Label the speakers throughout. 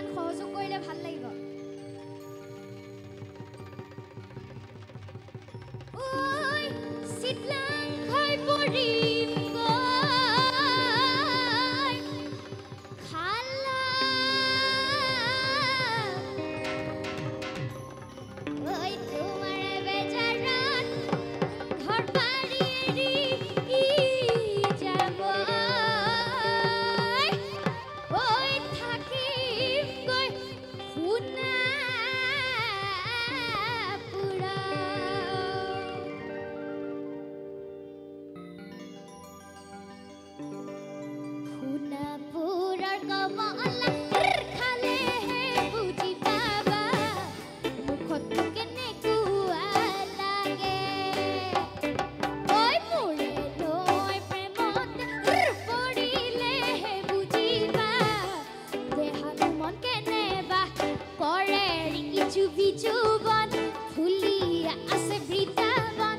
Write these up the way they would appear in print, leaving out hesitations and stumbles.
Speaker 1: অকমান সহযোগ কৰিলে ভাল লাগিব ঐ চিতলাং হৈ পৰিম গৈ খালা ঐ তোমাৰ বেজাৰত ঘৰ বাৰী এৰি যাব ঐ থাকিম গৈ শুনা পুৰা শুনা পুৰাৰ কমলা খালেহে বুজি পাবা মুখত কেনেকুৱা লাগে ঐ মোৰে লৈ প্ৰেমত পৰিলেহে বুজিবা দেহাত মন কেনেবা কৰে ইচু বিচুবন ফুলিয়া আছে বৃন্দাবন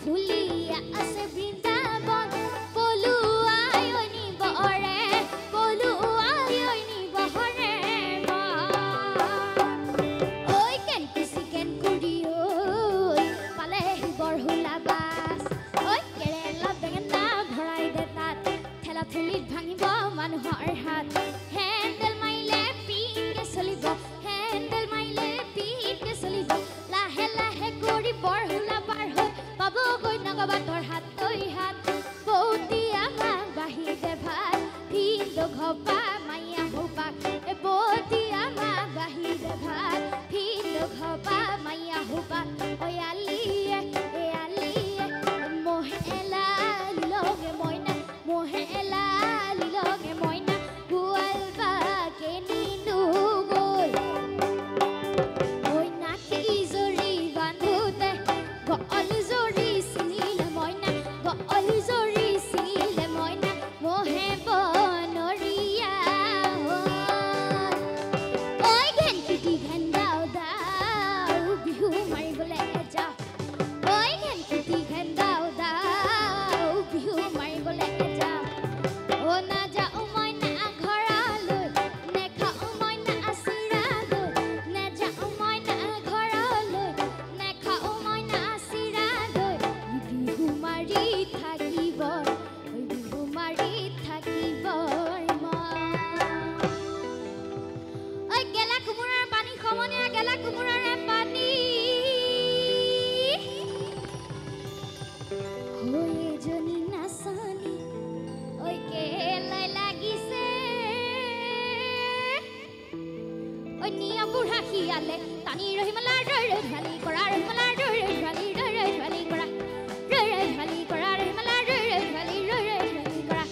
Speaker 1: ফুলিয়া আছে বৃন্দাবন পলুৱাই নিবৰে পলুৱাই নিবৰে ঐ কেনকুচি কেনকুৰি ঐ পালেহি বৰহুলা বাছ ঐ কেৰেলা বেঙেনা ভৰাই দে তাত ঠেলা ঠেলিত ভাঙিব মানুহৰ হাত হেণ্ডেল মাৰিলে পিনকে চলিব হেণ্ডেল মাৰিলে পিনকে চলিব লাহে লাহে কৰি বৰহুলা পাৰ হৈ পাবগৈ নগবাটৰ হাত তৈ হাত বৌতি আমাক বাঢ়ি দে ভাত ভিন্দ ঘপা মাইয়া হোপাক এ বৌতি আমাক বাঢ়ি দে ভাত ভিন্দ ঘপা মাইয়া হোপাক ঐ আলিয়ে এ আলিয়ে মোহে এলালি লগে মইনা মোহে এলালি লগে মইনা গোৱাল বাকে নিনো গ'ল ঐ নাকি জৰি বান্ধোতে গল জৰি চিনিলে মইনা গল জৰি চিনিলে মইনা মোহে বনৰীয়া ঐ ঘেন পিটি ঘেন দাও দাও বিহু মাৰিবলে যাওঁ ঐ ঘেন পিটি ঘেন দাও দাও বিহু মাৰিবলে যাওঁ ও না যাওঁ মইনা ঘৰলৈ নেখাওঁ মইনা চিৰাদৈ নেযাওঁ মইনা ঘৰলৈ নেখাওঁ মইনা চিৰাদৈ বিহু মাৰি থাকিব বিহু মাৰি থাকিব ঐ গেলা কোমোৰাৰ পানী সমনীয়া গেলা কোমোৰাৰে পানী হৈ এজনী নাচনী ঐ কেলাই লাগিছে ঐ নিয়া বুঢ়া শিয়ালে টানি ৰহিমলাৰ দৰে ঢালি কৰা ৰহিমলাৰ দৰে ঢালি কৰা ঢালি কৰা ৰহিমলাৰ দৰে ঢালি কৰা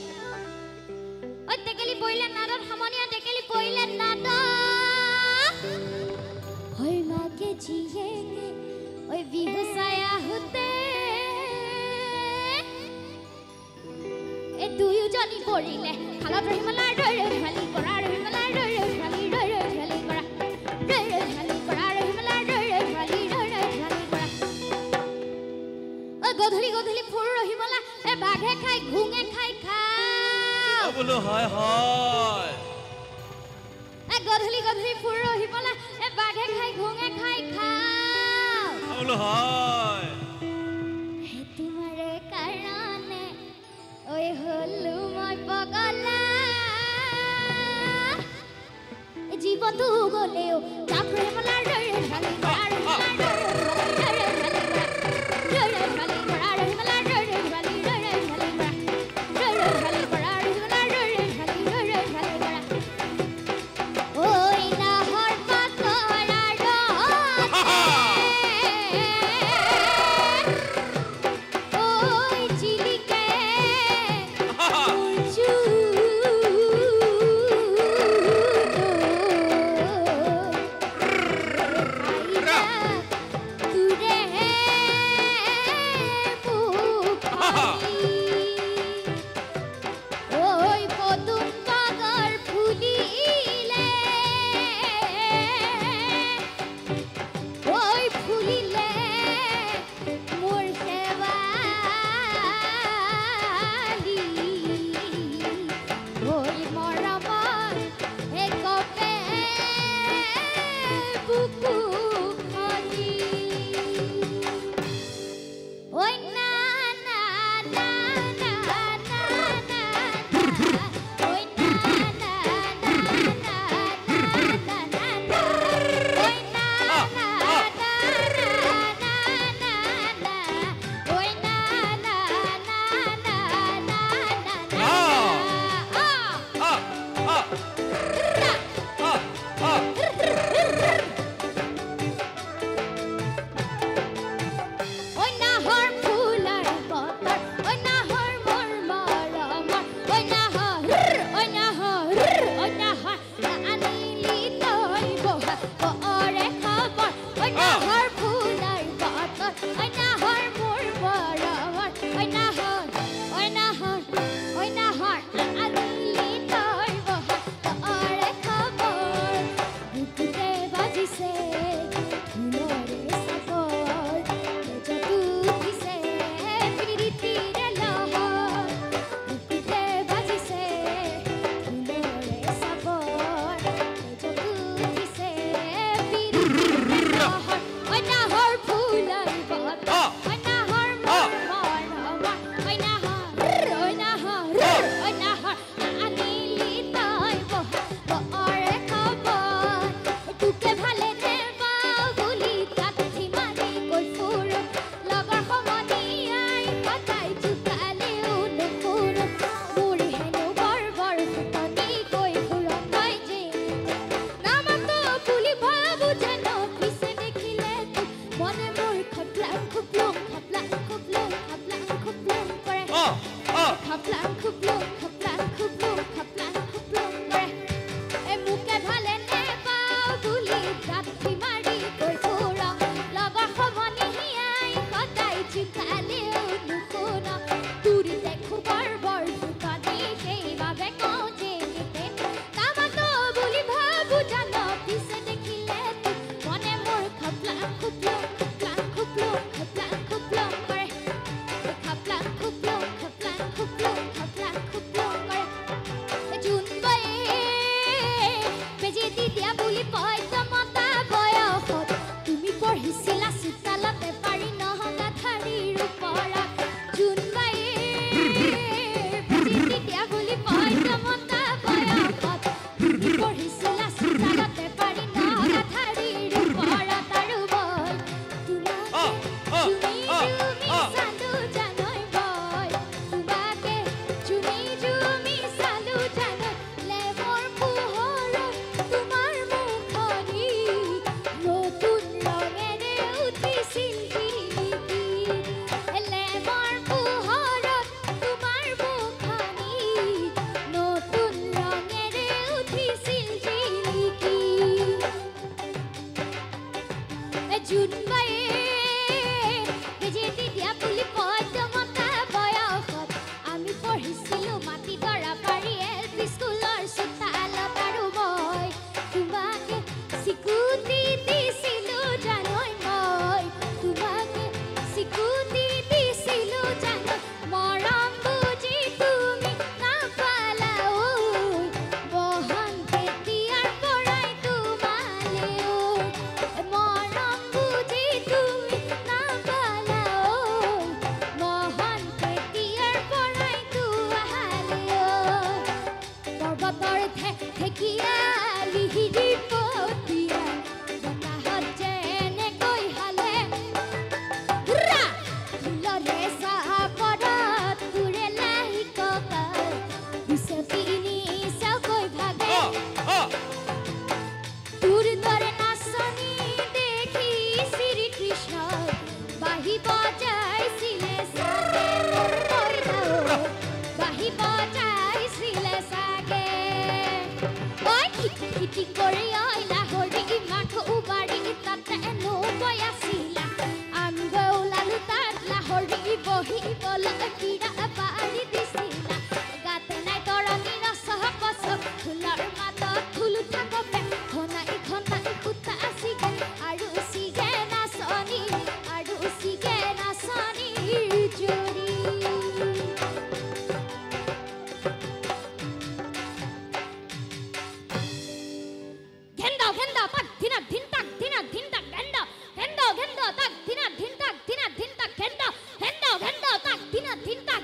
Speaker 1: ঐ টেকেলি পৰিলে নাদত সমনীয়া টেকেলি পৰিলে নাদত ঐ মাকে জীয়েকে ঐ বিহু চাই আহোঁতে এই দুয়োজনী পৰিলে খালত ৰহিমলাৰ দৰে ঢালি কৰা ৰহিমলাৰ দৰে ঢালি কৰা ৰহিমলাৰ দৰে ঢালি কৰা ঐ গধূলি গধূলি ফুৰ ৰহিমলা এ বাঘে খাই ঘুঙে খাই খাওঁ
Speaker 2: বোলো হয় হয়
Speaker 1: এ গধূলি গধূলি ফুৰ ৰহিমলা এ বাঘে খাই ঘুঙে খাই খাওঁ
Speaker 2: বোলো হয়
Speaker 1: হে তোমাৰে কাৰণে ঐ হলো মই পগলা জীৱনটো গলেও যাক ৰহিমলাৰ দৰে ঢালি কৰা ৰহিমলাৰ দৰে ঢালি কৰা ৰহিমলাৰ দৰে ঢালি কৰা ঐ নাহৰ পাতৰা ঐ চিলিকে Tinta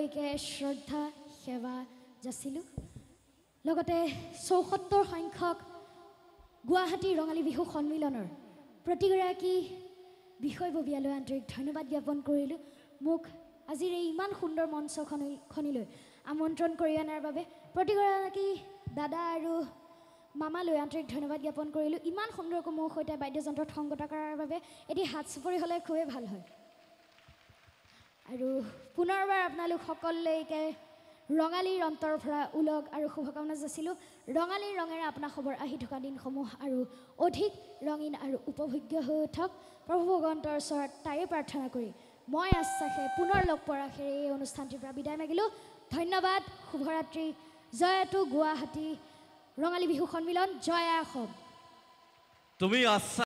Speaker 1: সকললৈকে শ্ৰদ্ধা সেৱা যাচিলোঁ লগতে ৭৪ সংখ্যক গুৱাহাটী ৰঙালী বিহু সন্মিলনৰ প্ৰতিগৰাকী বিষয়ববীয়ালৈ আন্তৰিক ধন্যবাদ জ্ঞাপন কৰিলোঁ মোক আজিৰ এই ইমান সুন্দৰ মঞ্চখনিলৈ আমন্ত্ৰণ কৰি অনাৰ বাবে প্ৰতিগৰাকী দাদা আৰু মামালৈ আন্তৰিক ধন্যবাদ জ্ঞাপন কৰিলোঁ ইমান সুন্দৰকৈ মোৰ সৈতে বাদ্যযন্ত্ৰত সংগত কৰাৰ বাবে এটি হাত চাপৰি হ'লে খুবেই ভাল হয় আৰু পুনৰবাৰ আপোনালোক সকললৈকে ৰঙালীৰ অন্তৰ ভৰা উলগ আৰু শুভকামনা যাচিলোঁ ৰঙালীৰ ৰঙেৰে আপোনাৰ খবৰ আহি থকা দিনসমূহ আৰু অধিক ৰঙীন আৰু উপভোগ্য হৈ উঠক প্ৰভু ভগৱন্তৰ ওচৰত তাৰে প্ৰাৰ্থনা কৰি মই আশ্বাসে পুনৰ লগ পোৱাৰ আশাৰে এই অনুষ্ঠানটিৰ পৰা বিদায় মাগিলোঁ ধন্যবাদ শুভৰাত্ৰি জয়তু গুৱাহাটী ৰঙালী বিহু সন্মিলন জয় অসম
Speaker 2: তুমি আচ্ছা